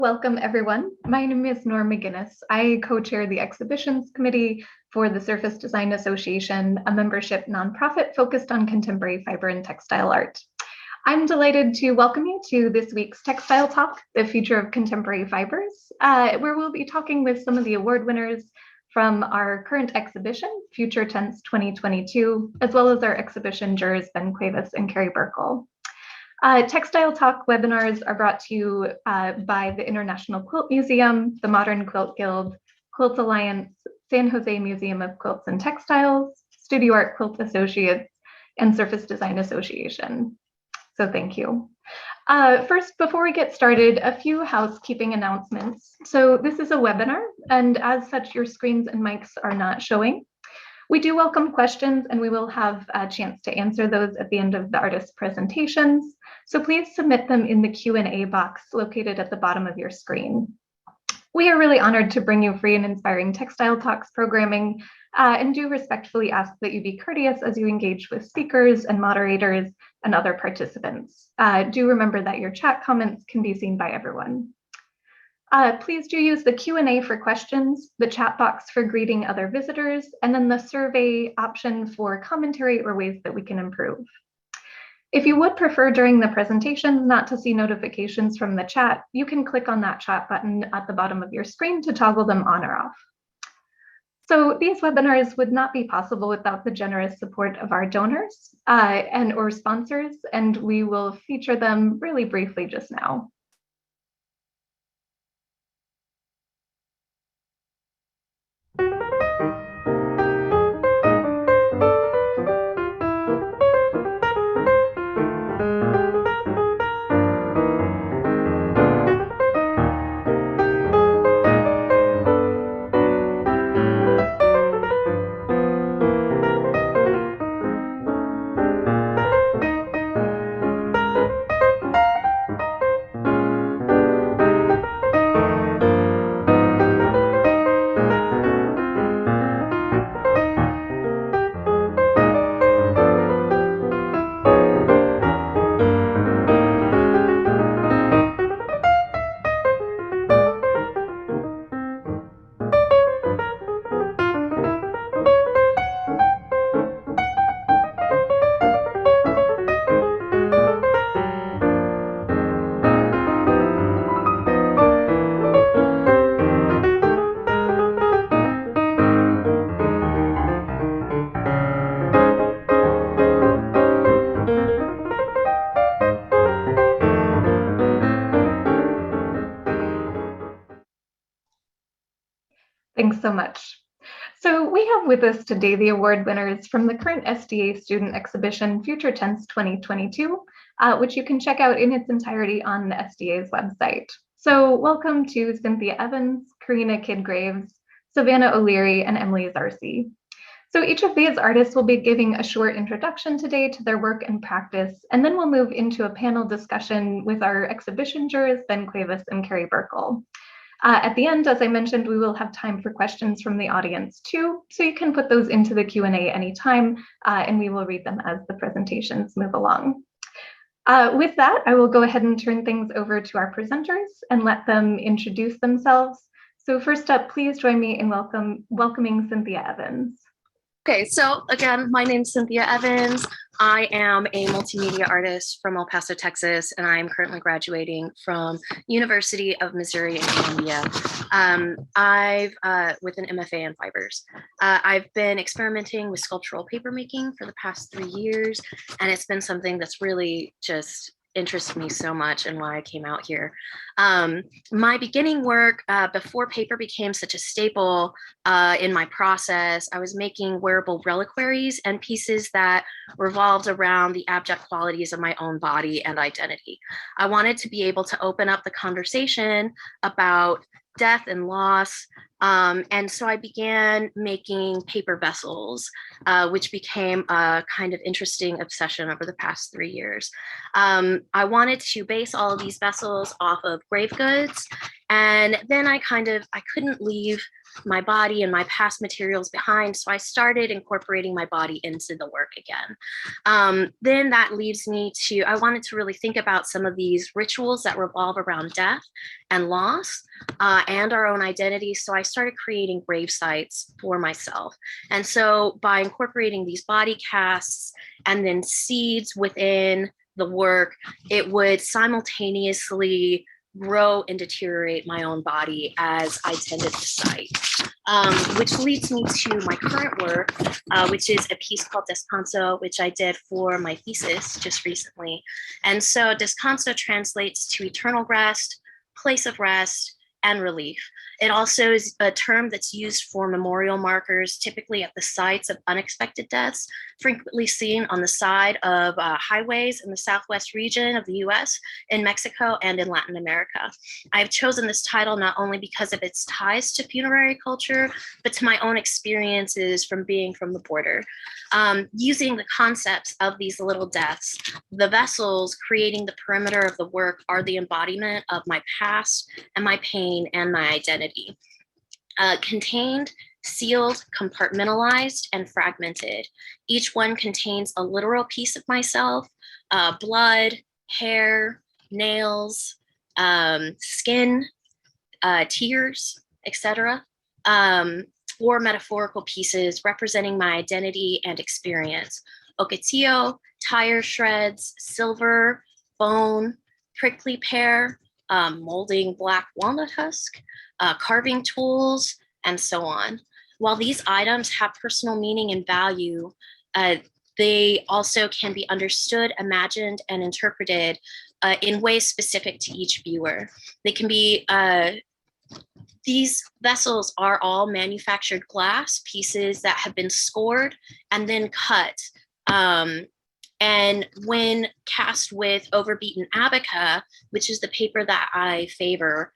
Welcome, everyone. My name is Nora McGinnis. I co-chair the Exhibitions Committee for the Surface Design Association, a membership nonprofit focused on contemporary fiber and textile art. I'm delighted to welcome you to this week's Textile Talk, the future of contemporary fibers, where we'll be talking with some of the award winners from our current exhibition, Future Tense 2022, as well as our exhibition Jurors, Cuevas and Carrie Burkel. Textile Talk webinars are brought to you by the International Quilt Museum, the Modern Quilt Guild, Quilt Alliance, San Jose Museum of Quilts and Textiles, Studio Art Quilt Associates, and Surface Design Association. So thank you. First, before we get started, a few housekeeping announcements. So this is a webinar, and as such, your screens and mics are not showing. We do welcome questions, and we will have a chance to answer those at the end of the artist presentations. So please submit them in the Q&A box located at the bottom of your screen. We are really honored to bring you free and inspiring Textile Talks programming, and do respectfully ask that you be courteous as you engage with speakers and moderators and other participants. Do remember that your chat comments can be seen by everyone. Please do use the Q&A for questions, the chat box for greeting other visitors, and then the survey option for commentary or ways that we can improve. If you would prefer during the presentation not to see notifications from the chat, you can click on that chat button at the bottom of your screen to toggle them on or off. So these webinars would not be possible without the generous support of our donors or sponsors, and we will feature them really briefly just now. Thanks so much. So we have with us today the award winners from the current SDA student exhibition, Future Tense 2022, which you can check out in its entirety on the SDA's website. So welcome to Cynthia Evans, Karena Graves, Savannah O'Leary, and Emily Zarse. So each of these artists will be giving a short introduction today to their work and practice, and then we'll move into a panel discussion with our exhibition jurors, Cuevas and Carrie Burkel. At the end, as I mentioned, we will have time for questions from the audience too, so you can put those into the Q&A anytime, and we will read them as the presentations move along. With that, I will go ahead and turn things over to our presenters and let them introduce themselves. So first up, please join me in welcoming Cynthia Evans. Okay, so again, my name's Cynthia Evans. I am a multimedia artist from El Paso, Texas, and I'm currently graduating from University of Missouri in Columbia. With an MFA in fibers. I've been experimenting with sculptural papermaking for the past 3 years, and it's been something that's really just interested me so much and why I came out here. My beginning work, before paper became such a staple in my process, I was making wearable reliquaries and pieces that revolved around the abject qualities of my own body and identity. I wanted to be able to open up the conversation about death and loss. And so I began making paper vessels, which became a kind of interesting obsession over the past 3 years. I wanted to base all of these vessels off of grave goods And then I couldn't leave my body and my past materials behind. So I started incorporating my body into the work again. Then that leaves me I wanted to really think about some of these rituals that revolve around death and loss and our own identity. So I started creating grave sites for myself. And so by incorporating these body casts and then seeds within the work, it would simultaneously grow and deteriorate my own body as I tended the site. Which leads me to my current work, which is a piece called Descanso, which I did for my thesis just recently. And so Descanso translates to eternal rest, place of rest, and relief. It also is a term that's used for memorial markers, typically at the sites of unexpected deaths, frequently seen on the side of highways in the southwest region of the US, in Mexico, and in Latin America. I've chosen this title not only because of its ties to funerary culture, but to my own experiences from being from the border. Using the concepts of these little deaths, the vessels creating the perimeter of the work are the embodiment of my past and my pain and my identity. Contained, sealed, compartmentalized, and fragmented. Each one contains a literal piece of myself, blood, hair, nails, skin, tears, etc., or metaphorical pieces representing my identity and experience. Ocotillo, tire shreds, silver, bone, prickly pear, molding black walnut husk, carving tools, and so on. While these items have personal meaning and value, they also can be understood, imagined, and interpreted in ways specific to each viewer. They can be, these vessels are all manufactured glass pieces that have been scored and then cut. And when cast with overbeaten abaca, which is the paper that I favor,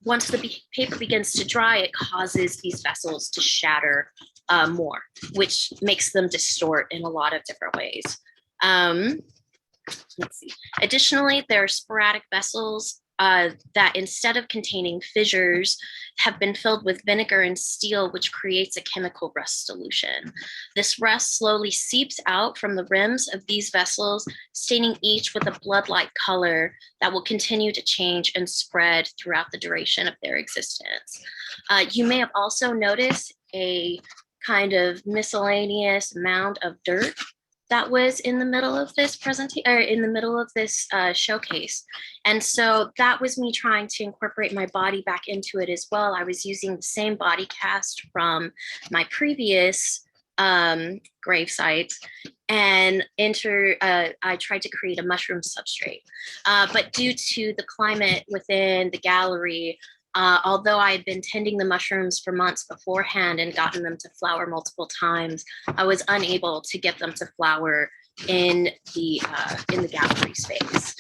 once the paper begins to dry, it causes these vessels to shatter more, which makes them distort in a lot of different ways. Let's see. Additionally, there are sporadic vessels that instead of containing fissures have been filled with vinegar and steel, which creates a chemical rust solution. This rust slowly seeps out from the rims of these vessels, staining each with a blood-like color that will continue to change and spread throughout the duration of their existence. You may have also noticed a kind of miscellaneous mound of dirt that was in the middle of this presentation, or in the middle of this showcase. And so that was me trying to incorporate my body back into it as well. I was using the same body cast from my previous grave sites, and I tried to create a mushroom substrate. But due to the climate within the gallery, although I had been tending the mushrooms for months beforehand and gotten them to flower multiple times, I was unable to get them to flower in the gallery space.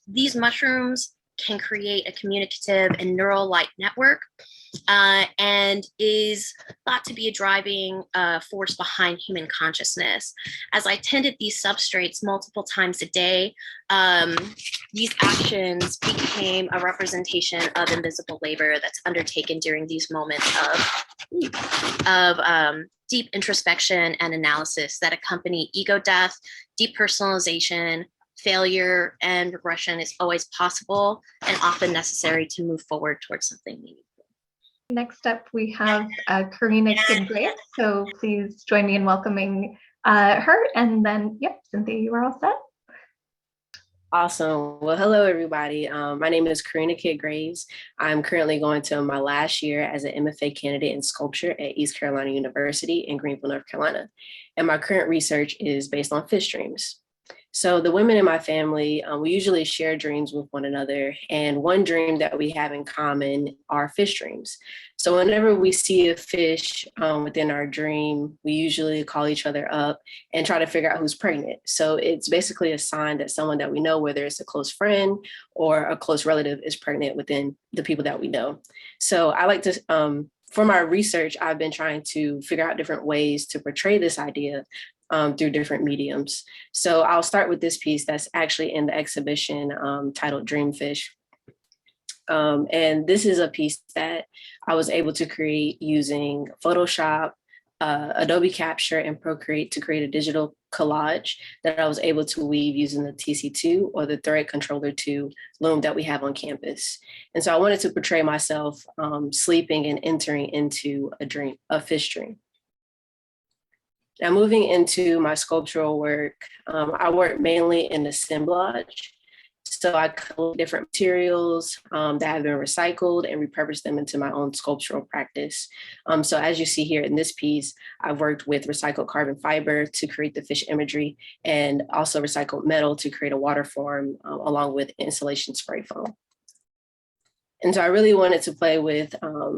These mushrooms can create a communicative and neural-like network, and is thought to be a driving force behind human consciousness. As I tended these substrates multiple times a day, these actions became a representation of invisible labor that's undertaken during these moments of deep introspection and analysis that accompany ego death, depersonalization. Failure and regression is always possible and often necessary to move forward towards something meaningful. Next up, we have Karena Graves. So please join me in welcoming her. And then, yep, Cynthia, you are all set. Awesome. Well, hello, everybody. My name is Karena Graves. I'm currently going to my last year as an MFA candidate in sculpture at East Carolina University in Greenville, North Carolina. And my current research is based on fish dreams. So the women in my family, we usually share dreams with one another. And one dream that we have in common are fish dreams. So whenever we see a fish within our dream, we usually call each other up and try to figure out who's pregnant. So it's basically a sign that someone that we know, whether it's a close friend or a close relative, is pregnant within the people that we know. So I like to, for my research, I've been trying to figure out different ways to portray this idea through different mediums. So I'll start with this piece that's actually in the exhibition titled Dreamfish. And this is a piece that I was able to create using Photoshop, Adobe Capture, and Procreate to create a digital collage that I was able to weave using the TC2 or the Thread Controller 2 loom that we have on campus. And so I wanted to portray myself sleeping and entering into a fish dream. Now moving into my sculptural work, I work mainly in assemblage. So I collect different materials that have been recycled and repurpose them into my own sculptural practice. So as you see here in this piece, I've worked with recycled carbon fiber to create the fish imagery and also recycled metal to create a water form along with insulation spray foam. And so I really wanted to play with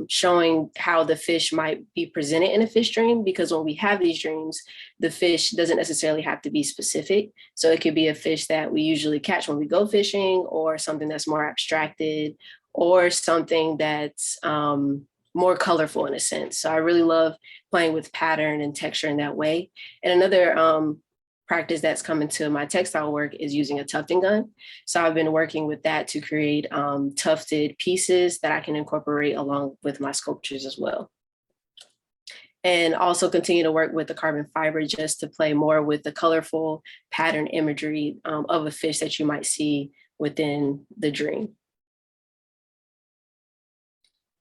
showing how the fish might be presented in a fish dream, because when we have these dreams, the fish doesn't necessarily have to be specific. So it could be a fish that we usually catch when we go fishing, or something that's more abstracted, or something that's more colorful in a sense. So I really love playing with pattern and texture in that way. And another practice that's come into my textile work is using a tufting gun. So I've been working with that to create tufted pieces that I can incorporate along with my sculptures as well. And also continue to work with the carbon fiber just to play more with the colorful pattern imagery of a fish that you might see within the dream.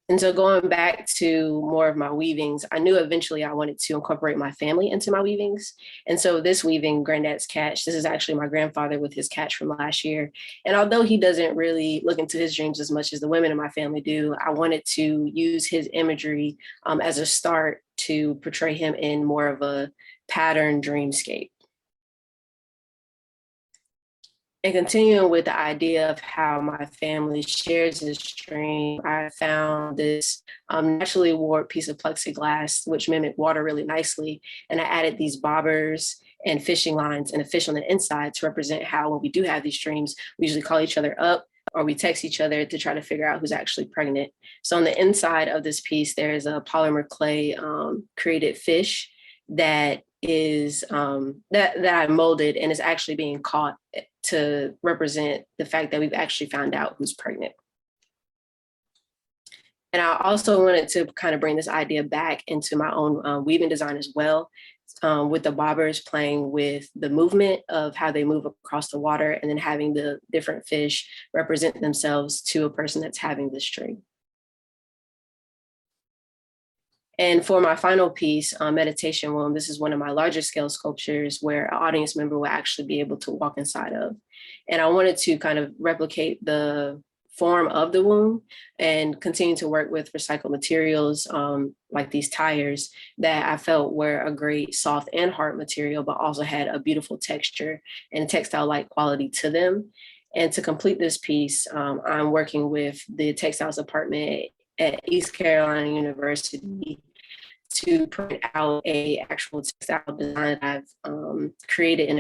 And so going back to more of my weavings, I knew eventually I wanted to incorporate my family into my weavings. And so this weaving, Granddad's Catch, this is actually my grandfather with his catch from last year. And although he doesn't really look into his dreams as much as the women in my family do, I wanted to use his imagery as a start to portray him in more of a pattern dreamscape. And continuing with the idea of how my family shares this dream, I found this naturally warped piece of plexiglass, which mimicked water really nicely. And I added these bobbers and fishing lines and a fish on the inside to represent how when we do have these dreams, we usually call each other up or we text each other to try to figure out who's actually pregnant. So on the inside of this piece, there's a polymer clay created fish that is that I molded and is actually being caught to represent the fact that we've actually found out who's pregnant. And I also wanted to kind of bring this idea back into my own weaving design as well, with the bobbers playing with the movement of how they move across the water and then having the different fish represent themselves to a person that's having this dream. And for my final piece, Meditation Womb, this is one of my larger scale sculptures where an audience member will actually be able to walk inside of. And I wanted to kind of replicate the form of the womb and continue to work with recycled materials like these tires that I felt were a great soft and hard material, but also had a beautiful texture and textile-like quality to them. And to complete this piece, I'm working with the textiles department at East Carolina University to print out a actual textile design that I've created in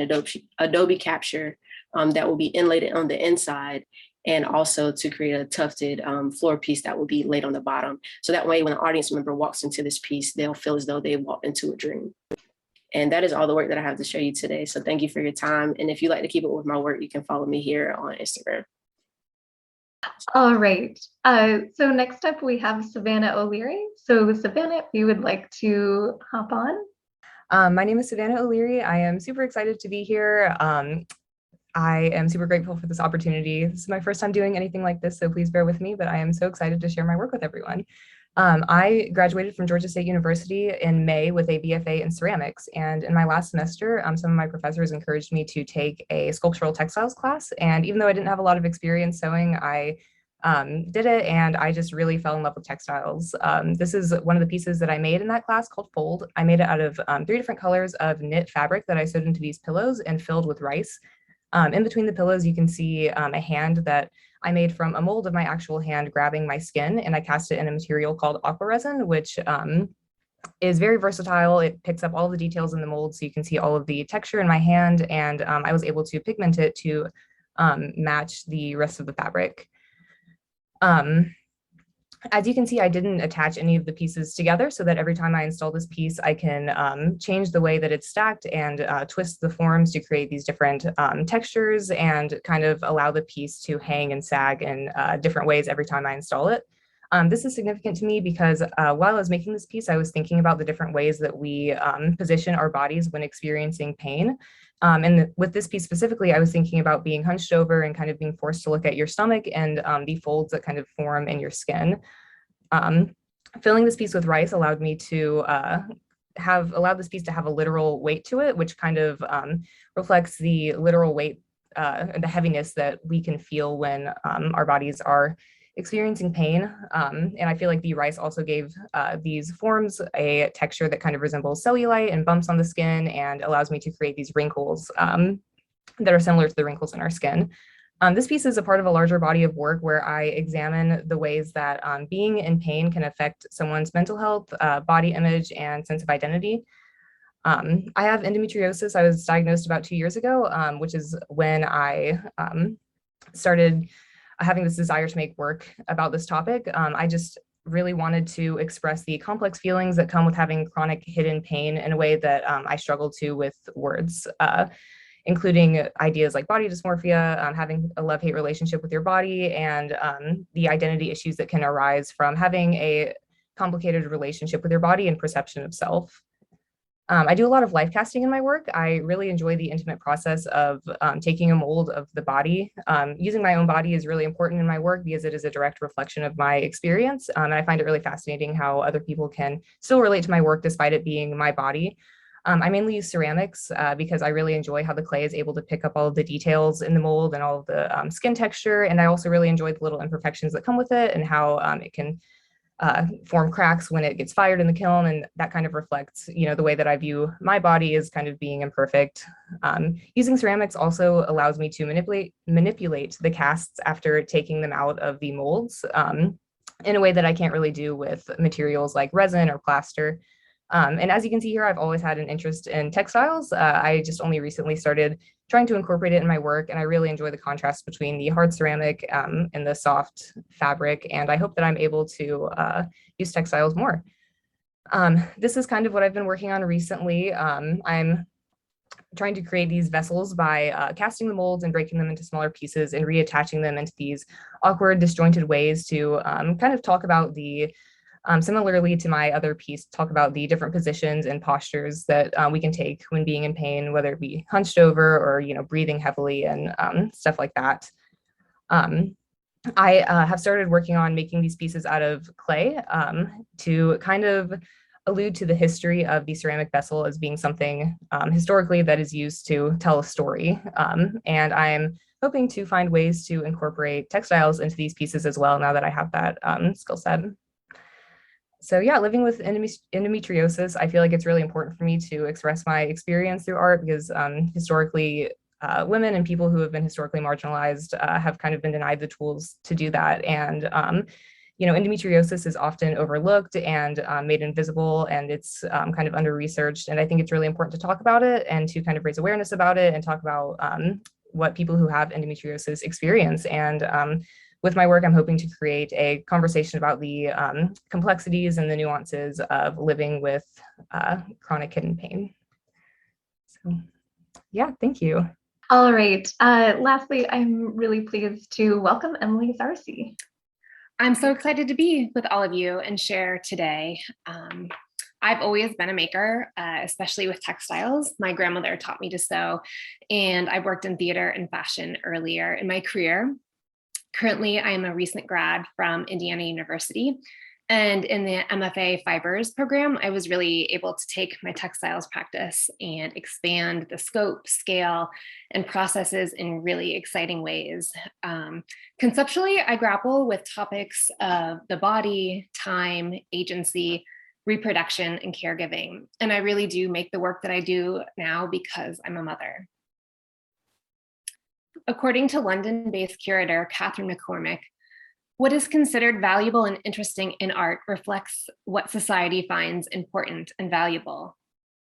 Adobe Capture that will be inlaid on the inside, and also to create a tufted floor piece that will be laid on the bottom. So that way when an audience member walks into this piece, they'll feel as though they walked into a dream. And that is all the work that I have to show you today. So thank you for your time. And if you like to keep up with my work, you can follow me here on Instagram. All right. So next up, we have Savannah O'Leary. So Savannah, if you would like to hop on. My name is Savannah O'Leary. I am super excited to be here. I am super grateful for this opportunity. This is my first time doing anything like this, so please bear with me, but I am so excited to share my work with everyone. I graduated from Georgia State University in May with a BFA in ceramics. And in my last semester, some of my professors encouraged me to take a sculptural textiles class. And even though I didn't have a lot of experience sewing, I did it, and I just really fell in love with textiles. This is one of the pieces that I made in that class called Fold. I made it out of 3 different colors of knit fabric that I sewed into these pillows and filled with rice. In between the pillows, you can see a hand that I made from a mold of my actual hand grabbing my skin, and I cast it in a material called aqua resin, which is very versatile. It picks up all the details in the mold, so you can see all of the texture in my hand, and I was able to pigment it to match the rest of the fabric. As you can see, I didn't attach any of the pieces together so that every time I install this piece, I can change the way that it's stacked and twist the forms to create these different textures and kind of allow the piece to hang and sag in different ways every time I install it. This is significant to me because while I was making this piece, I was thinking about the different ways that we position our bodies when experiencing pain. With this piece specifically, I was thinking about being hunched over and kind of being forced to look at your stomach and the folds that kind of form in your skin. Filling this piece with rice allowed me to allowed this piece to have a literal weight to it, which kind of reflects the literal weight and the heaviness that we can feel when our bodies are experiencing pain. And I feel like the rice also gave these forms a texture that kind of resembles cellulite and bumps on the skin and allows me to create these wrinkles that are similar to the wrinkles in our skin. This piece is a part of a larger body of work where I examine the ways that being in pain can affect someone's mental health, body image, and sense of identity. I have endometriosis. I was diagnosed about 2 years ago, which is when I started having this desire to make work about this topic. I just really wanted to express the complex feelings that come with having chronic hidden pain in a way that I struggle to with words, including ideas like body dysmorphia, having a love-hate relationship with your body, and the identity issues that can arise from having a complicated relationship with your body and perception of self. I do a lot of life casting in my work. I really enjoy the intimate process of taking a mold of the body. Using my own body is really important in my work because it is a direct reflection of my experience. And I find it really fascinating how other people can still relate to my work despite it being my body. I mainly use ceramics because I really enjoy how the clay is able to pick up all of the details in the mold and all of the skin texture. And I also really enjoy the little imperfections that come with it and how it can form cracks when it gets fired in the kiln, and that kind of reflects, the way that I view my body as kind of being imperfect. Using ceramics also allows me to manipulate the casts after taking them out of the molds in a way that I can't really do with materials like resin or plaster. And as you can see here, I've always had an interest in textiles. I just only recently started trying to incorporate it in my work, and I really enjoy the contrast between the hard ceramic and the soft fabric, and I hope that I'm able to use textiles more. This is kind of what I've been working on recently. I'm trying to create these vessels by casting the molds and breaking them into smaller pieces and reattaching them into these awkward, disjointed ways to kind of talk about similarly to my other piece, talk about the different positions and postures that we can take when being in pain, whether it be hunched over or, breathing heavily and stuff like that. I have started working on making these pieces out of clay to kind of allude to the history of the ceramic vessel as being something historically that is used to tell a story. And I'm hoping to find ways to incorporate textiles into these pieces as well now that I have that skill set. So yeah, living with endometriosis, I feel like it's really important for me to express my experience through art because historically, women and people who have been historically marginalized have kind of been denied the tools to do that. And, endometriosis is often overlooked and made invisible, and it's kind of under-researched. And I think it's really important to talk about it and to kind of raise awareness about it and talk about what people who have endometriosis experience. And with my work, I'm hoping to create a conversation about the complexities and the nuances of living with chronic hidden pain. So, yeah, thank you. All right. Lastly, I'm really pleased to welcome Emily Zarse. I'm so excited to be with all of you and share today. I've always been a maker, especially with textiles. My grandmother taught me to sew, and I worked in theater and fashion earlier in my career. Currently, I am a recent grad from Indiana University, and in the MFA Fibers program, I was really able to take my textiles practice and expand the scope, scale, and processes in really exciting ways. Conceptually, I grapple with topics of the body, time, agency, reproduction, and caregiving, and I really do make the work that I do now because I'm a mother. According to London-based curator Catherine McCormick, what is considered valuable and interesting in art reflects what society finds important and valuable.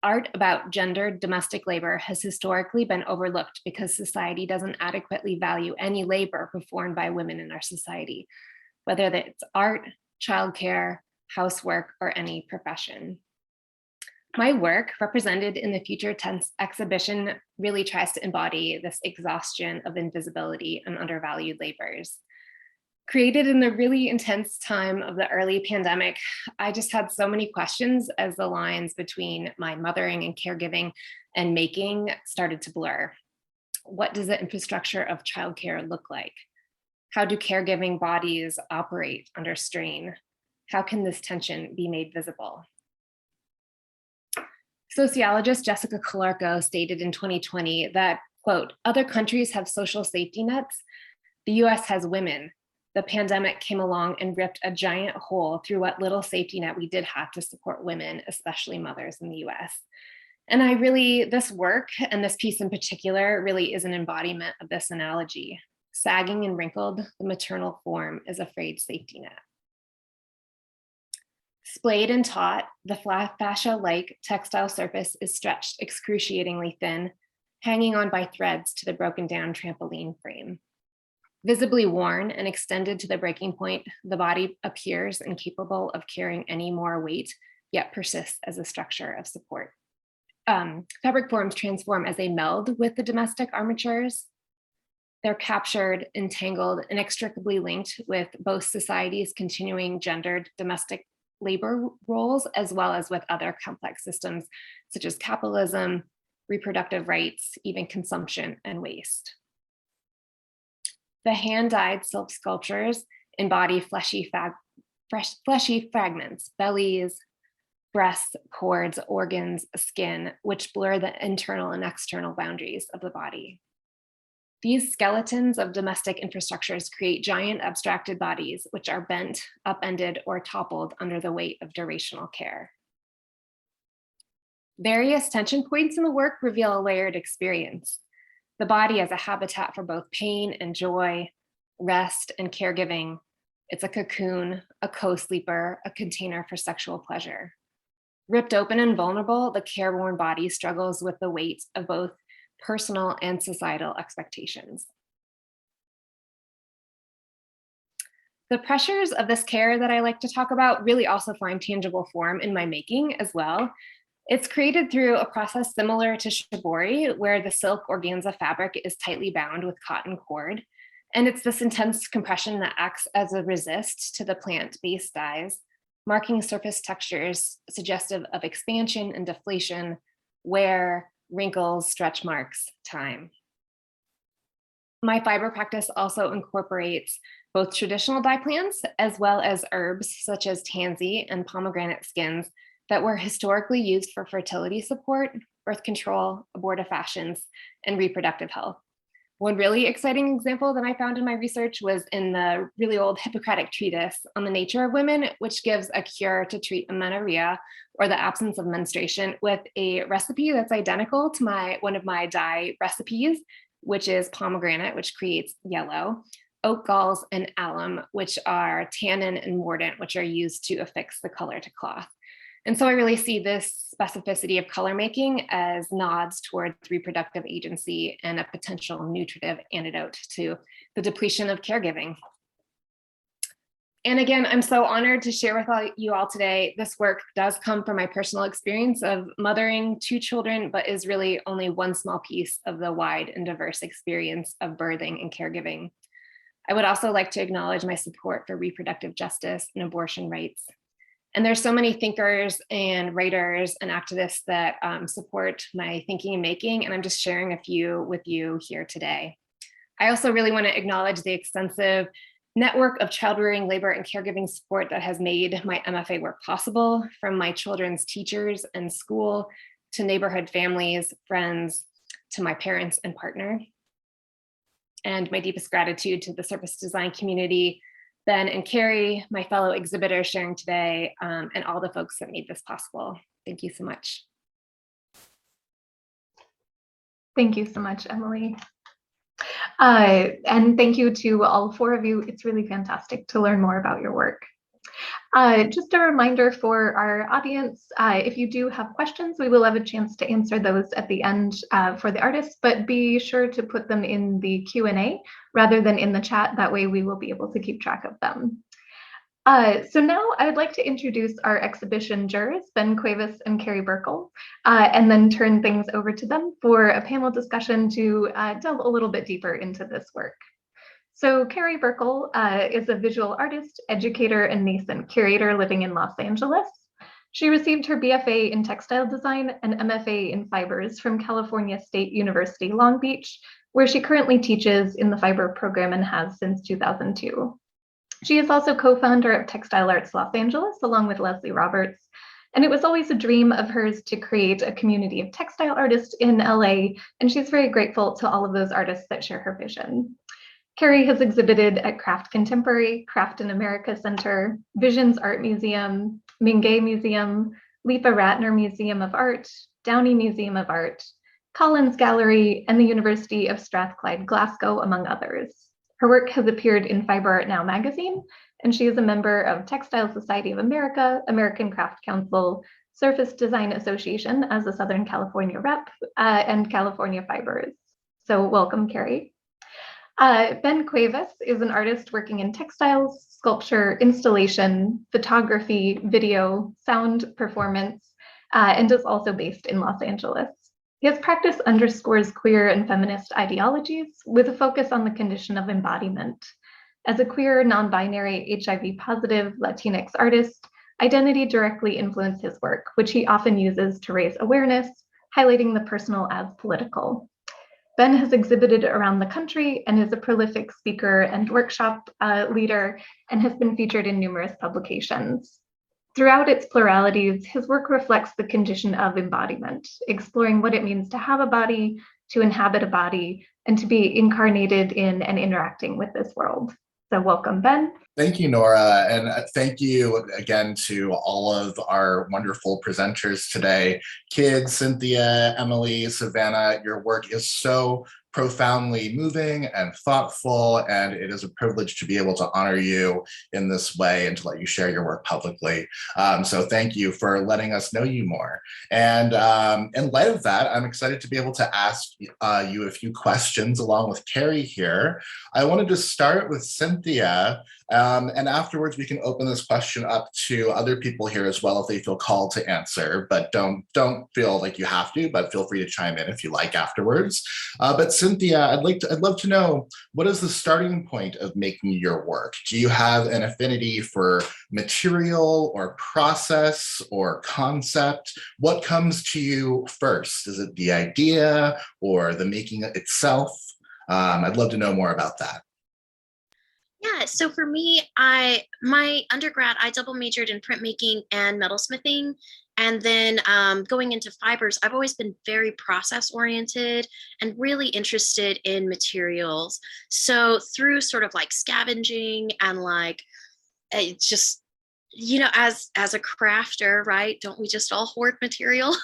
Art about gendered domestic labor has historically been overlooked because society doesn't adequately value any labor performed by women in our society, whether that's art, childcare, housework, or any profession. My work, represented in the Future Tense exhibition, really tries to embody this exhaustion of invisibility and undervalued labors. Created in the really intense time of the early pandemic, I just had so many questions as the lines between my mothering and caregiving and making started to blur. What does the infrastructure of childcare look like? How do caregiving bodies operate under strain? How can this tension be made visible? Sociologist Jessica Calarco stated in 2020 that, quote, "Other countries have social safety nets. The US has women. The pandemic came along and ripped a giant hole through what little safety net we did have to support women, especially mothers in the US." And this work and this piece in particular really is an embodiment of this analogy. Sagging and wrinkled, the maternal form is a frayed safety net. Splayed and taut, the fascia-like textile surface is stretched excruciatingly thin, hanging on by threads to the broken down trampoline frame. Visibly worn and extended to the breaking point, the body appears incapable of carrying any more weight, yet persists as a structure of support. Fabric forms transform as they meld with the domestic armatures. They're captured, entangled, inextricably linked with both society's continuing gendered domestic labor roles, as well as with other complex systems such as capitalism, reproductive rights, even consumption and waste. The hand-dyed silk sculptures embody fleshy fragments, bellies, breasts, cords, organs, skin, which blur the internal and external boundaries of the body. These skeletons of domestic infrastructures create giant abstracted bodies, which are bent, upended, or toppled under the weight of durational care. Various tension points in the work reveal a layered experience. The body as a habitat for both pain and joy, rest and caregiving. It's a cocoon, a co-sleeper, a container for sexual pleasure. Ripped open and vulnerable, the careworn body struggles with the weight of both personal and societal expectations. The pressures of this care that I like to talk about really also find tangible form in my making as well. It's created through a process similar to shibori, where the silk organza fabric is tightly bound with cotton cord. And it's this intense compression that acts as a resist to the plant-based dyes, marking surface textures suggestive of expansion and deflation, wear, wrinkles, stretch marks, time. My fiber practice also incorporates both traditional dye plants as well as herbs such as tansy and pomegranate skins that were historically used for fertility support, birth control, abortifacients, and reproductive health. One really exciting example that I found in my research was in the really old Hippocratic treatise on the nature of women, which gives a cure to treat amenorrhea or the absence of menstruation with a recipe that's identical to one of my dye recipes, which is pomegranate, which creates yellow, oak galls, and alum, which are tannin and mordant, which are used to affix the color to cloth. And so I really see this specificity of color making as nods towards reproductive agency and a potential nutritive antidote to the depletion of caregiving. And again, I'm so honored to share with you all today. This work does come from my personal experience of mothering 2 children, but is really only one small piece of the wide and diverse experience of birthing and caregiving. I would also like to acknowledge my support for reproductive justice and abortion rights. And there's so many thinkers and writers and activists that support my thinking and making, and I'm just sharing a few with you here today. I also really want to acknowledge the extensive network of child rearing, labor, and caregiving support that has made my MFA work possible, from my children's teachers and school to neighborhood families, friends, to my parents and partner. And my deepest gratitude to the surface design community, Ben and Carrie, my fellow exhibitors sharing today, and all the folks that made this possible. Thank you so much. Thank you so much, Emily. And thank you to all 4 of you. It's really fantastic to learn more about your work. Just a reminder for our audience, if you do have questions, we will have a chance to answer those at the end for the artists, but be sure to put them in the Q&A rather than in the chat. That way we will be able to keep track of them. So now I would like to introduce our exhibition jurors, Ben Cuevas and Carrie Burkel, and then turn things over to them for a panel discussion to delve a little bit deeper into this work. So Carrie Burkel is a visual artist, educator, and nascent curator living in Los Angeles. She received her BFA in textile design and MFA in fibers from California State University, Long Beach, where she currently teaches in the fiber program and has since 2002. She is also co-founder of Textile Arts Los Angeles, along with Leslie Roberts. And it was always a dream of hers to create a community of textile artists in LA, and she's very grateful to all of those artists that share her vision. Carrie has exhibited at Craft Contemporary, Craft in America Center, Visions Art Museum, Mingay Museum, Lipa Ratner Museum of Art, Downey Museum of Art, Collins Gallery, and the University of Strathclyde, Glasgow, among others. Her work has appeared in Fiber Art Now magazine, and she is a member of Textile Society of America, American Craft Council, Surface Design Association as a Southern California rep, and California Fibers. So welcome, Carrie. Ben Cuevas is an artist working in textiles, sculpture, installation, photography, video, sound performance, and is also based in Los Angeles. His practice underscores queer and feminist ideologies with a focus on the condition of embodiment. As a queer, non-binary, HIV-positive Latinx artist, identity directly influences his work, which he often uses to raise awareness, highlighting the personal as political. Ben has exhibited around the country and is a prolific speaker and workshop leader and has been featured in numerous publications. Throughout its pluralities, his work reflects the condition of embodiment, exploring what it means to have a body, to inhabit a body, and to be incarnated in and interacting with this world. So welcome, Ben. Thank you, Nora, and thank you again to all of our wonderful presenters today. Kids, Cynthia, Emily, Savannah, your work is so profoundly moving and thoughtful, and it is a privilege to be able to honor you in this way and to let you share your work publicly. So thank you for letting us know you more. And in light of that, I'm excited to be able to ask you a few questions along with Carrie here. I wanted to start with Cynthia, and afterwards we can open this question up to other people here as well if they feel called to answer, but don't feel like you have to, but feel free to chime in if you like afterwards. But Cynthia, I'd love to know, what is the starting point of making your work? Do you have an affinity for material or process or concept? What comes to you first? Is it the idea or the making itself? I'd love to know more about that. Yeah, so for me, my undergrad, I double majored in printmaking and metalsmithing. And then going into fibers, I've always been very process oriented and really interested in materials. So through sort of like scavenging and like just, you know, as a crafter, right? Don't we just all hoard material?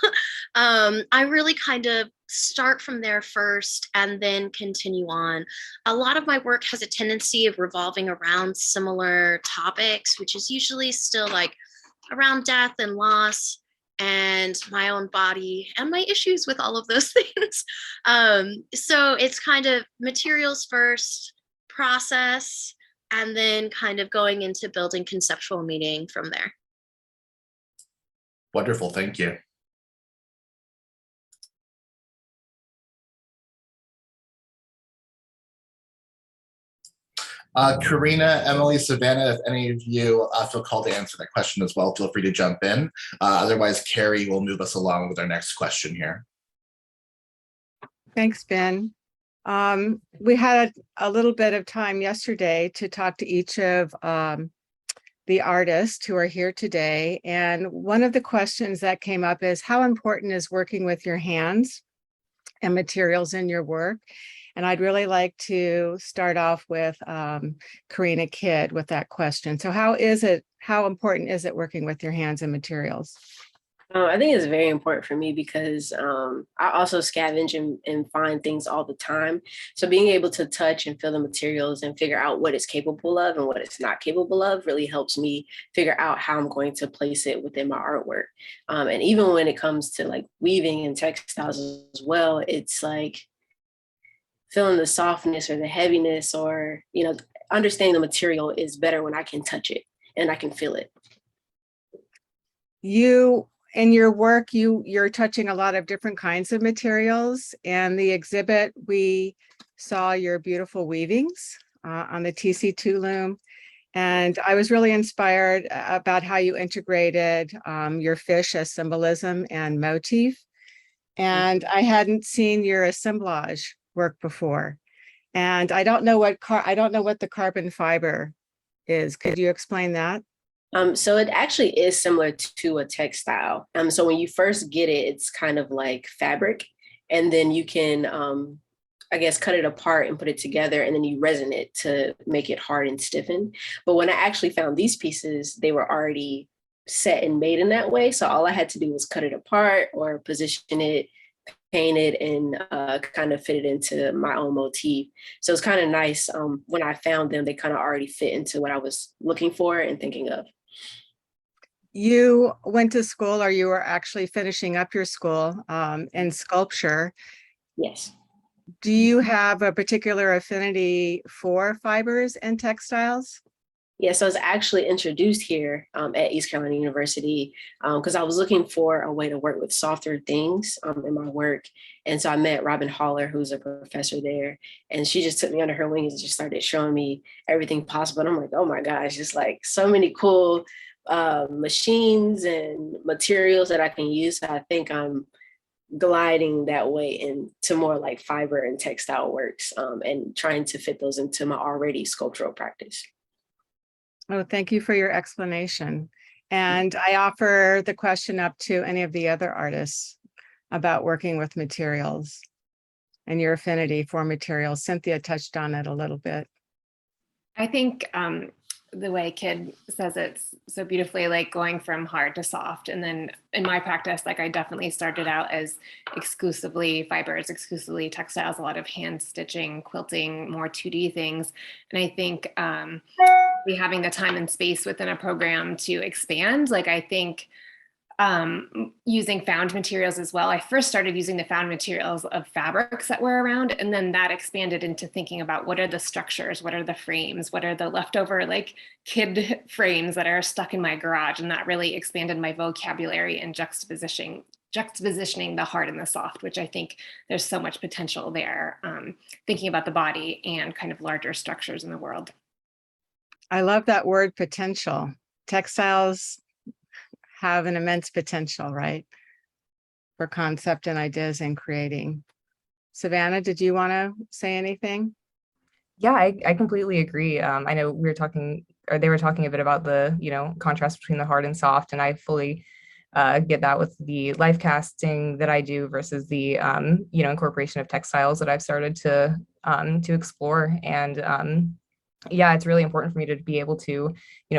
I really kind of start from there first and then continue on. A lot of my work has a tendency of revolving around similar topics, which is usually still like around death and loss and my own body and my issues with all of those things. So it's kind of materials first, process, and then kind of going into building conceptual meaning from there. Wonderful, thank you. Karena, Emily, Savannah, if any of you feel called to answer that question as well, feel free to jump in. Otherwise, Carrie will move us along with our next question here. Thanks, Ben. We had a little bit of time yesterday to talk to each of the artists who are here today. And one of the questions that came up is, how important is working with your hands and materials in your work? And I'd really like to start off with Karena Kidd with that question. So how important is it working with your hands and materials? I think it's very important for me because I also scavenge and find things all the time. So being able to touch and feel the materials and figure out what it's capable of and what it's not capable of really helps me figure out how I'm going to place it within my artwork. And even when it comes to like weaving and textiles as well, it's like feeling the softness or the heaviness or, you know, understanding the material is better when I can touch it. and I can feel it. You, in your work, you're touching a lot of different kinds of materials. And the exhibit, we saw your beautiful weavings on the TC2 loom. And I was really inspired about how you integrated your fish as symbolism and motif. And I hadn't seen your assemblage work before. And I don't know what the carbon fiber is. Could you explain that? So it actually is similar to a textile. So when you first get it, it's kind of like fabric, and then you can, I guess, cut it apart and put it together, and then you resin it to make it hard and stiffen. But when I actually found these pieces, they were already set and made in that way. So all I had to do was cut it apart or position it, paint it, and kind of fit it into my own motif. So it's kind of nice. When I found them, they kind of already fit into what I was looking for and thinking of. You went to school, or you were actually finishing up your school in sculpture. Yes. Do you have a particular affinity for fibers and textiles? Yeah, so I was actually introduced here at East Carolina University because I was looking for a way to work with softer things in my work. And so I met Robin Haller, who's a professor there, and she just took me under her wings and just started showing me everything possible. And I'm like, oh my gosh, just like so many cool machines and materials that I can use. So I think I'm gliding that way into more like fiber and textile works and trying to fit those into my already sculptural practice. Oh, thank you for your explanation. And I offer the question up to any of the other artists about working with materials and your affinity for materials. Cynthia touched on it a little bit. I think the way Kid says it so beautifully, like going from hard to soft. And then in my practice, like I definitely started out as exclusively fibers, exclusively textiles, a lot of hand stitching, quilting, more 2D things. And I think having the time and space within a program to expand, like I think using found materials as well. I first started using the found materials of fabrics that were around, and then that expanded into thinking about what are the structures, what are the frames, what are the leftover like kid frames that are stuck in my garage, and that really expanded my vocabulary and juxtapositioning the hard and the soft, which I think there's so much potential there, thinking about the body and kind of larger structures in the world. I love that word, potential. Textiles have an immense potential, right? For concept and ideas and creating. Savannah, did you want to say anything? Yeah, I completely agree. I know we were talking, or they were talking a bit about the, contrast between the hard and soft, and I fully get that with the life casting that I do versus the, incorporation of textiles that I've started to explore. And yeah, it's really important for me to be able to,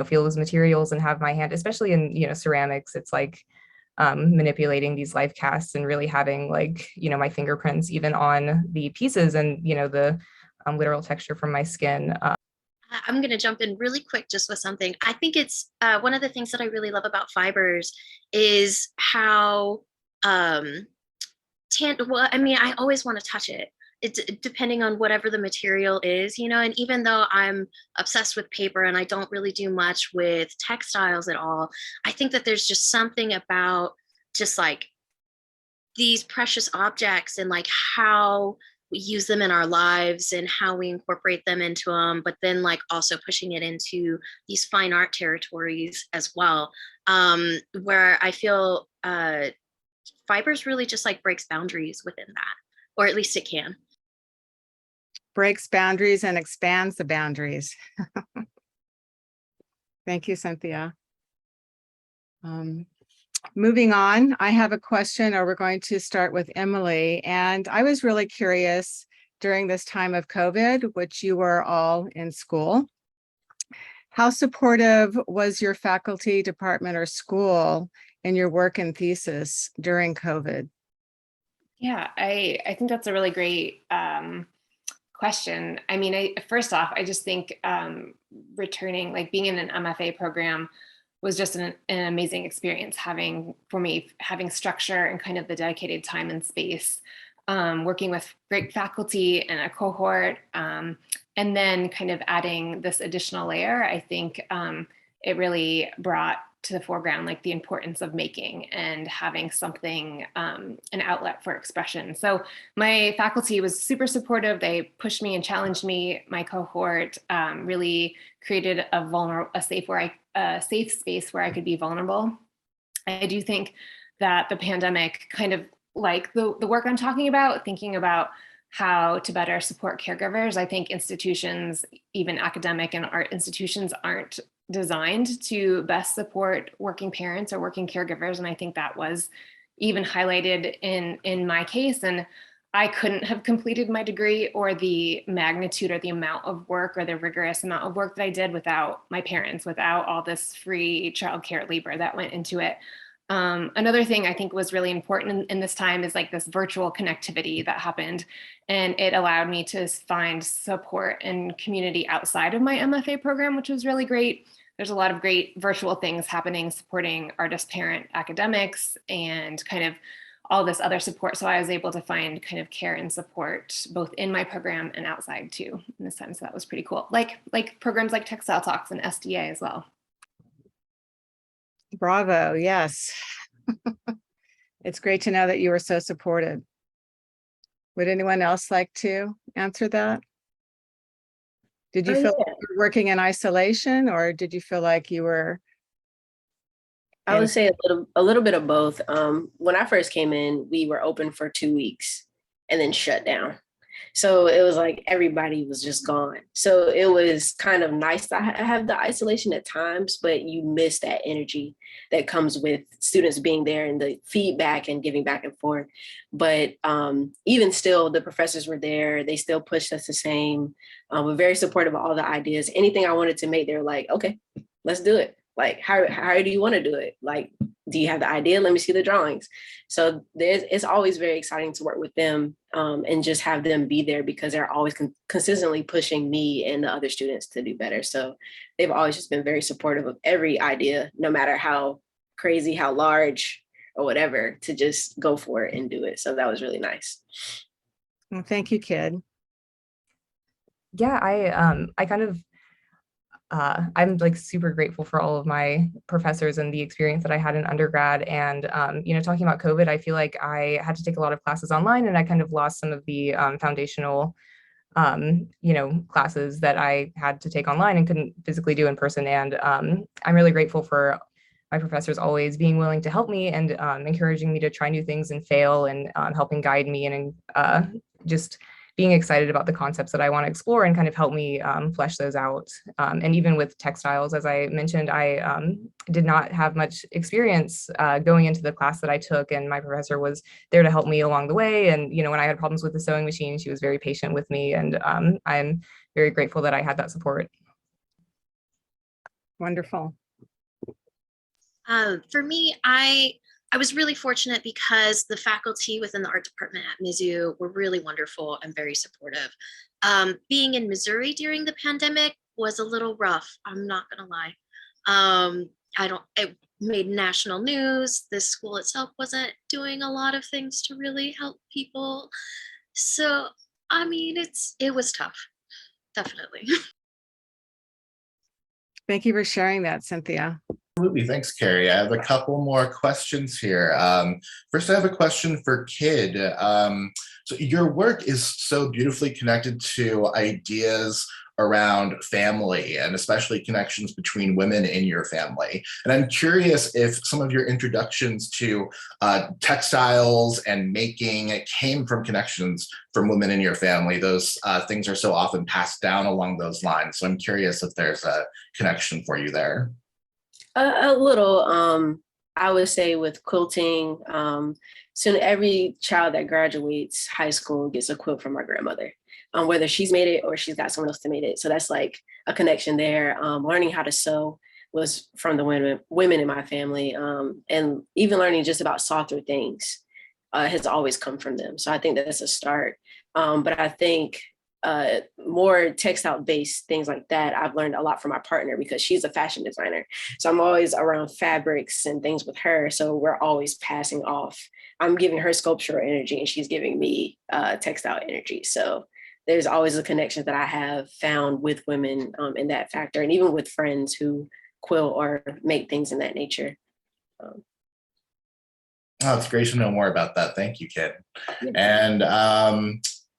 feel those materials and have my hand, especially in, ceramics. It's like manipulating these life casts and really having like, my fingerprints even on the pieces and, the literal texture from my skin. I'm going to jump in really quick just with something. I think it's one of the things that I really love about fibers is how, I always want to touch it. It's depending on whatever the material is, and even though I'm obsessed with paper and I don't really do much with textiles at all, I think that there's just something about just like these precious objects and like how we use them in our lives and how we incorporate them into them, but then like also pushing it into these fine art territories as well, where I feel fibers really just like breaks boundaries within that, or at least it can. Breaks boundaries and expands the boundaries. Thank you, Cynthia. Moving on, I have a question, or we're going to start with Emily. And I was really curious during this time of COVID, which you were all in school, how supportive was your faculty, department, or school in your work and thesis during COVID? Yeah, I think that's a really great question. I mean, first off, I just think returning, like being in an MFA program was just an amazing experience having structure and kind of the dedicated time and space, working with great faculty and a cohort, and then kind of adding this additional layer. I think it really brought to the foreground like the importance of making and having something, an outlet for expression. So my faculty was super supportive. They pushed me and challenged me. My cohort really created a safe space where I could be vulnerable. I do think that the pandemic kind of like the work I'm talking about, thinking about how to better support caregivers. I think institutions, even academic and art institutions, aren't designed to best support working parents or working caregivers. And I think that was even highlighted in my case. And I couldn't have completed my degree or the magnitude or the amount of work or the rigorous amount of work that I did without my parents, without all this free childcare labor that went into it. Another thing I think was really important in this time is like this virtual connectivity that happened, and it allowed me to find support and community outside of my MFA program, which was really great. There's a lot of great virtual things happening supporting artist parent academics and kind of all this other support. So I was able to find kind of care and support both in my program and outside too, in the sense that was pretty cool. Like programs like Textile Talks and SDA as well. Bravo, yes. It's great to know that you were so supported. Would anyone else like to answer that? Did you feel like you were working in isolation, or did you feel like you were? I would say a little bit of both. When I first came in, we were open for 2 weeks and then shut down. So it was like everybody was just gone. So it was kind of nice to have the isolation at times, but you miss that energy that comes with students being there and the feedback and giving back and forth. But even still, the professors were there. They still pushed us the same. We're very supportive of all the ideas. Anything I wanted to make, they were like, okay, let's do it. Like, how do you want to do it? Like, do you have the idea? Let me see the drawings. So it's always very exciting to work with them and just have them be there, because they're always consistently pushing me and the other students to do better. So they've always just been very supportive of every idea, no matter how crazy, how large or whatever, to just go for it and do it. So that was really nice. Well, thank you, Kid. Yeah, I kind of I'm like super grateful for all of my professors and the experience that I had in undergrad. And, talking about COVID, I feel like I had to take a lot of classes online, and I kind of lost some of the foundational, classes that I had to take online and couldn't physically do in person. And I'm really grateful for my professors always being willing to help me and encouraging me to try new things and fail, and helping guide me, and just being excited about the concepts that I want to explore and kind of help me flesh those out. And even with textiles, as I mentioned, I did not have much experience going into the class that I took, and my professor was there to help me along the way. And, when I had problems with the sewing machine, she was very patient with me, and I'm very grateful that I had that support. Wonderful. For me, I was really fortunate because the faculty within the art department at Mizzou were really wonderful and very supportive. Being in Missouri during the pandemic was a little rough, I'm not gonna lie. It made national news. The school itself wasn't doing a lot of things to really help people. So, I mean, it was tough, definitely. Thank you for sharing that, Cynthia. Absolutely. Thanks, Carrie. I have a couple more questions here. First, I have a question for Kid. So your work is so beautifully connected to ideas around family, and especially connections between women in your family. And I'm curious if some of your introductions to textiles and making came from connections from women in your family. Those things are so often passed down along those lines. So I'm curious if there's a connection for you there. A little, I would say with quilting, soon every child that graduates high school gets a quilt from our grandmother, whether she's made it or she's got someone else to make it. So that's like a connection there. Learning how to sew was from the women in my family, and even learning just about softer things has always come from them. So I think that's a start. But I think more textile based things like that, I've learned a lot from my partner, because she's a fashion designer. So I'm always around fabrics and things with her. So we're always passing off. I'm giving her sculptural energy and she's giving me textile energy. So there's always a connection that I have found with women in that factor, and even with friends who quilt or make things in that nature. Oh, it's great to know more about that. Thank you, Kit. Yeah.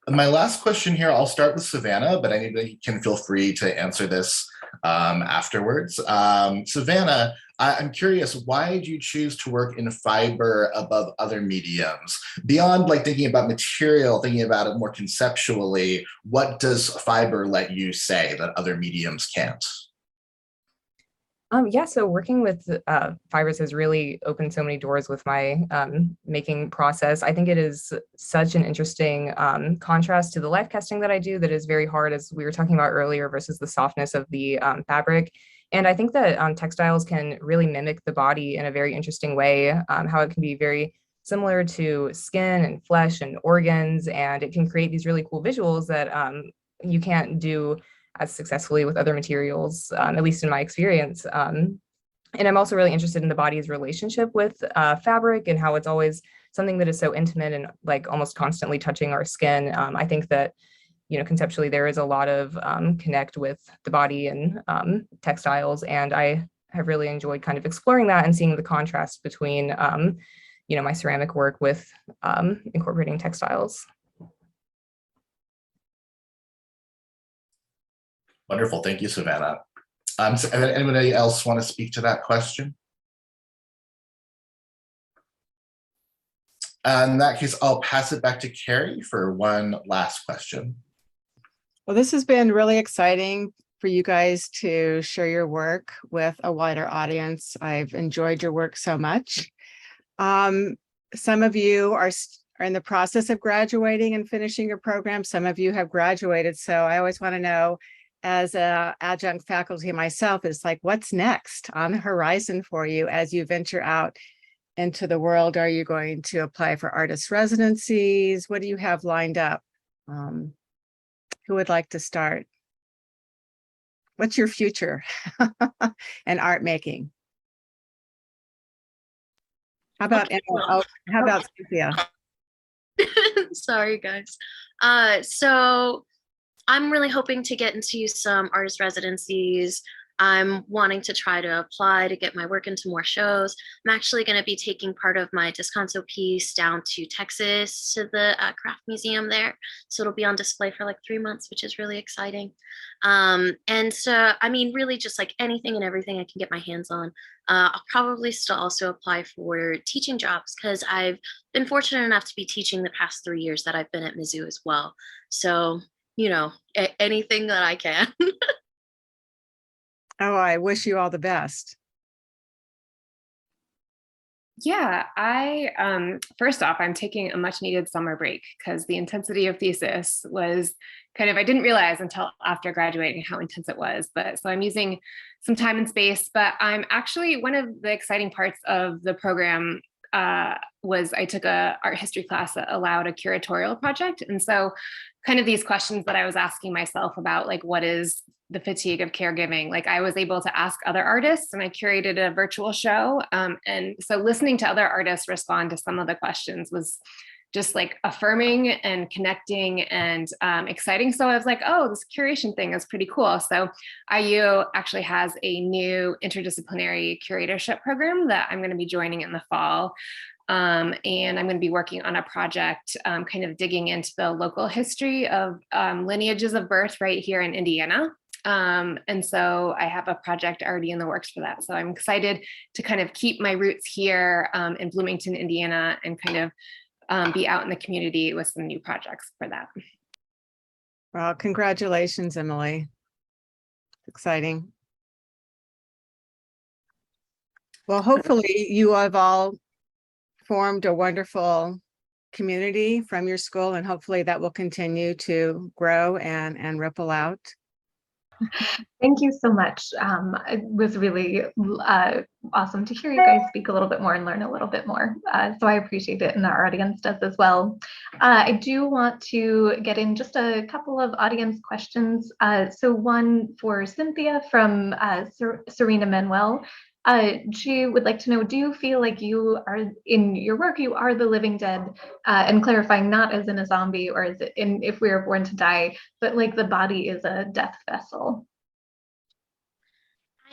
And my last question here, I'll start with Savannah, but anybody can feel free to answer this afterwards. Savannah, I'm curious, why did you choose to work in fiber above other mediums? Beyond like thinking about material, thinking about it more conceptually, what does fiber let you say that other mediums can't? Yeah, so working with fibers has really opened so many doors with my making process. I think it is such an interesting contrast to the life casting that I do that is very hard, as we were talking about earlier, versus the softness of the fabric. And I think that textiles can really mimic the body in a very interesting way, how it can be very similar to skin and flesh and organs, and it can create these really cool visuals that you can't do as successfully with other materials, at least in my experience. And I'm also really interested in the body's relationship with fabric and how it's always something that is so intimate and like almost constantly touching our skin. I think that, you know, conceptually there is a lot of connect with the body and textiles. And I have really enjoyed kind of exploring that and seeing the contrast between, you know, my ceramic work with incorporating textiles. Wonderful. Thank you, Savannah. So anybody else want to speak to that question? In that case, I'll pass it back to Carrie for one last question. Well, this has been really exciting for you guys to share your work with a wider audience. I've enjoyed your work so much. Some of you are in the process of graduating and finishing your program. Some of you have graduated. So I always want to know, as an adjunct faculty myself, is like, what's next on the horizon for you as you venture out into the world? Are you going to apply for artist residencies? What do you have lined up? Who would like to start? What's your future in art making? How about how about Cynthia? Sorry, guys. So I'm really hoping to get into some artist residencies. I'm wanting to try to apply to get my work into more shows. I'm actually going to be taking part of my Descanso piece down to Texas to the craft museum there. So it'll be on display for like 3 months, which is really exciting. And so, I mean, really just like anything and everything I can get my hands on. I'll probably still also apply for teaching jobs because I've been fortunate enough to be teaching the past 3 years that I've been at Mizzou as well. So, you know, anything that I can. Oh, I wish you all the best. Yeah, I first off, I'm taking a much needed summer break because the intensity of thesis was kind of, I didn't realize until after graduating how intense it was. But so I'm using some time and space, but I'm actually, one of the exciting parts of the program was I took a art history class that allowed a curatorial project. And so kind of these questions that I was asking myself about, like, what is the fatigue of caregiving? Like, I was able to ask other artists and I curated a virtual show. And so listening to other artists respond to some of the questions was just like affirming and connecting and exciting. So I was like, oh, this curation thing is pretty cool. So IU actually has a new interdisciplinary curatorship program that I'm going to be joining in the fall. And I'm going to be working on a project kind of digging into the local history of lineages of birth right here in Indiana. And so I have a project already in the works for that. So I'm excited to kind of keep my roots here in Bloomington, Indiana, and kind of be out in the community with some new projects for that. Well, congratulations, Emily. Exciting. Well, hopefully you have all formed a wonderful community from your school, and hopefully that will continue to grow and ripple out. Thank you so much. It was really awesome to hear you guys speak a little bit more and learn a little bit more. So I appreciate it, and our audience does as well. I do want to get in just a couple of audience questions. So one for Cynthia from Serena Manuel. She would like to know, do you feel like you are, in your work, you are the living dead, and clarifying not as in a zombie or as in if we are born to die, but like the body is a death vessel?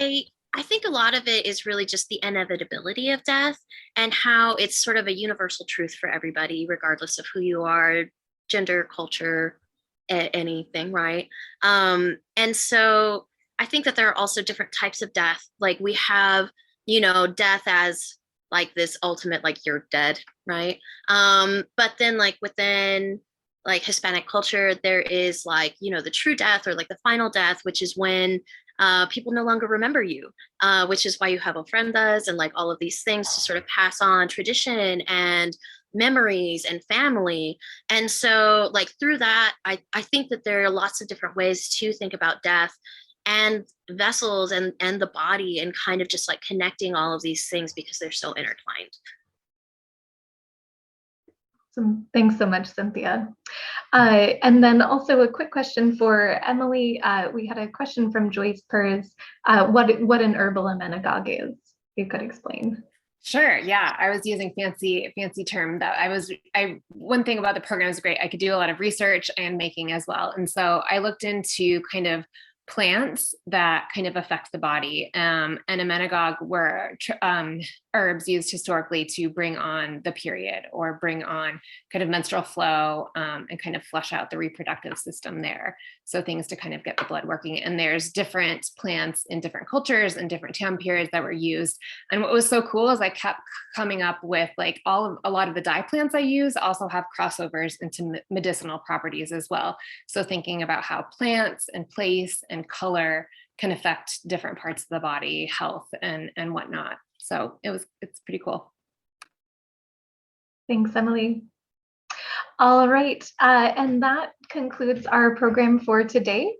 I I think a lot of it is really just the inevitability of death and how it's sort of a universal truth for everybody, regardless of who you are, gender, culture, anything, right? And so I think that there are also different types of death. Like we have, death as like this ultimate, like you're dead, right? But then like within like Hispanic culture, there is like, the true death or like the final death, which is when people no longer remember you, which is why you have ofrendas and like all of these things to sort of pass on tradition and memories and family. And so like through that, I think that there are lots of different ways to think about death and vessels and the body and kind of just like connecting all of these things because they're so intertwined. Thanks so much, Cynthia. And then also a quick question for Emily. We had a question from Joyce Pers. What an herbal amenagogue is, you could explain. Sure. Yeah, I was using fancy term that one thing about the program is great. I could do a lot of research and making as well. And so I looked into kind of plants that kind of affect the body. And amenagogue were herbs used historically to bring on the period or bring on kind of menstrual flow and kind of flush out the reproductive system there. So things to kind of get the blood working. And there's different plants in different cultures and different time periods that were used. And what was so cool is I kept coming up with like a lot of the dye plants I use also have crossovers into medicinal properties as well. So thinking about how plants and place and color can affect different parts of the body, health and whatnot. So it's pretty cool. Thanks, Emily. All right, and that concludes our program for today.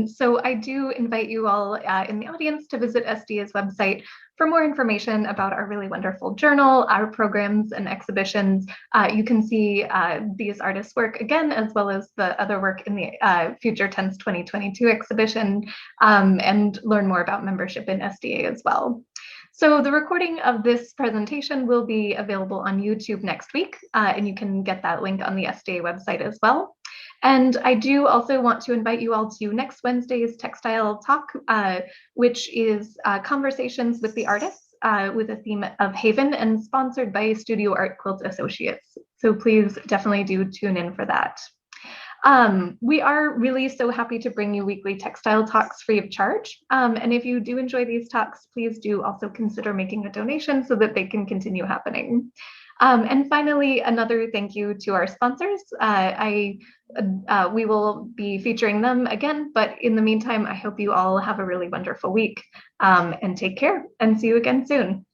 So I do invite you all in the audience to visit SDA's website for more information about our really wonderful journal, our programs and exhibitions. You can see these artists' work again, as well as the other work in the Future Tense 2022 exhibition, and learn more about membership in SDA as well. So the recording of this presentation will be available on YouTube next week, and you can get that link on the SDA website as well. And I do also want to invite you all to next Wednesday's Textile Talk, which is conversations with the artists with a theme of Haven and sponsored by Studio Art Quilt Associates. So please definitely do tune in for that. We are really so happy to bring you weekly textile talks free of charge. And if you do enjoy these talks, please do also consider making a donation so that they can continue happening. And finally, another thank you to our sponsors. We will be featuring them again, but in the meantime, I hope you all have a really wonderful week and take care and see you again soon.